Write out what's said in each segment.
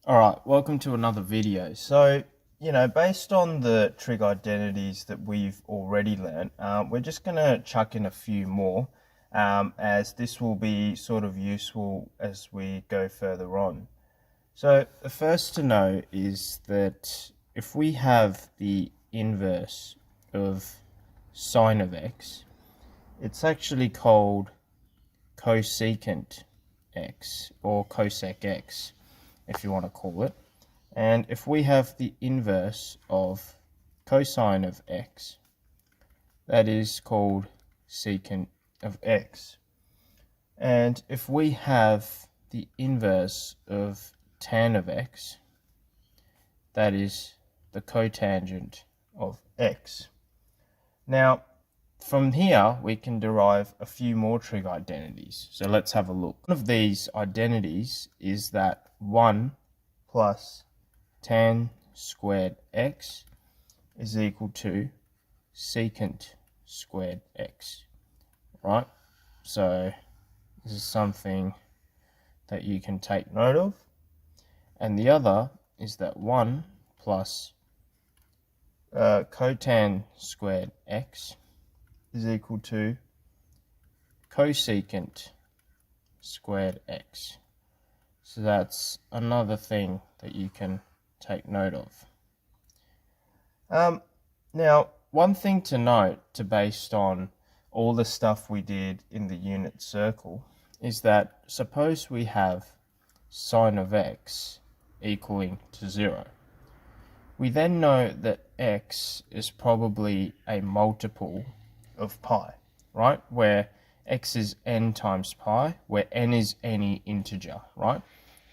Alright, welcome to another video. So, based on the trig identities that we've already learned, we're just going to chuck in a few more, as this will be sort of useful as we go further on. So, the first to know is that if we have the inverse of sine of x, it's actually called cosecant x, or cosec x, if you want to call it. And if we have the inverse of cosine of x, that is called secant of x. And if we have the inverse of tan of x, that is the cotangent of x. Now, from here, we can derive a few more trig identities. So let's have a look. One of these identities is that 1 plus tan squared x is equal to secant squared x, right? So this is something that you can take note of. And the other is that 1 plus cotan squared x is equal to cosecant squared x. So that's another thing that you can take note of. Now, one thing to note, based on all the stuff we did in the unit circle, is that suppose we have sine of x equaling to 0. We then know that x is probably a multiple of pi, right? Where x is n times pi, where n is any integer, right?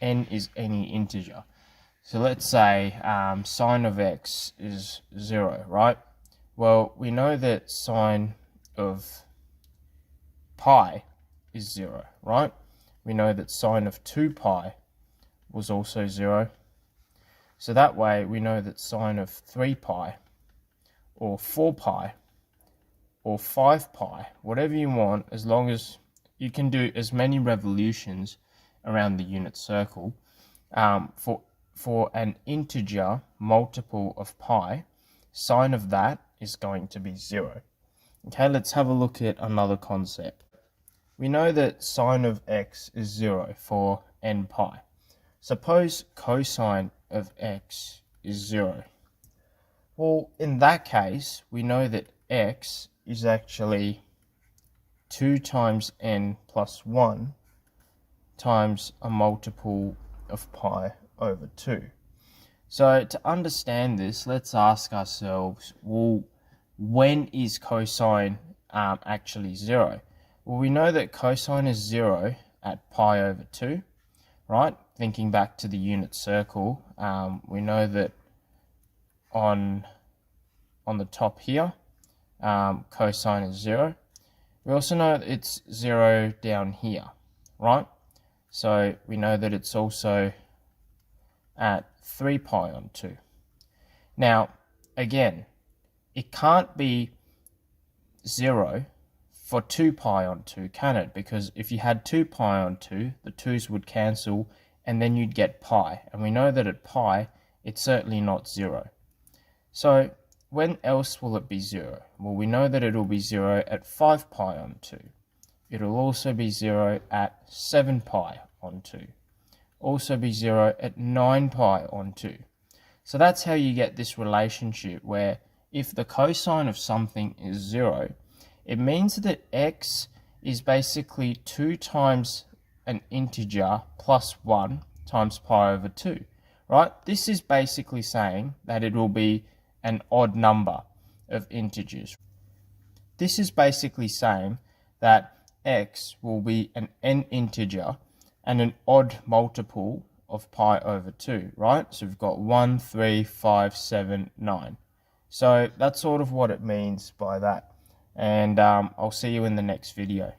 N is any integer. So let's say sine of x is 0, right? Well, we know that sine of pi is 0, right? We know that sine of 2 pi was also 0. So that way we know that sine of 3 pi or 4 pi or 5 pi, whatever you want, as long as you can do as many revolutions around the unit circle, for an integer multiple of pi, sine of that is going to be 0. Okay, let's have a look at another concept. We know that sine of x is 0 for n pi. Suppose cosine of x is 0. Well, in that case, we know that x is actually 2 times n plus 1 times a multiple of pi over 2. So to understand this, let's ask ourselves, well, when is cosine actually 0? Well, we know that cosine is 0 at pi over 2, right? Thinking back to the unit circle, we know that on the top here, cosine is 0. We also know that it's 0 down here, right? So we know that it's also at 3 pi on 2. Now, again, it can't be 0 for 2 pi on 2, can it? Because if you had 2 pi on 2, the 2's would cancel, and then you'd get pi. And we know that at pi, it's certainly not 0. So when else will it be 0? Well, we know that it'll be 0 at 5 pi on 2. It'll also be 0 at 7 pi on 2. Also be 0 at 9 pi on 2. So that's how you get this relationship where if the cosine of something is 0, it means that x is basically 2 times an integer plus 1 times pi over 2, right? This is basically saying that it will be an odd number of integers. This is basically saying that x will be an n integer and an odd multiple of pi over 2, right? So we've got 1, 3, 5, 7, 9. So that's sort of what it means by that. And I'll see you in the next video.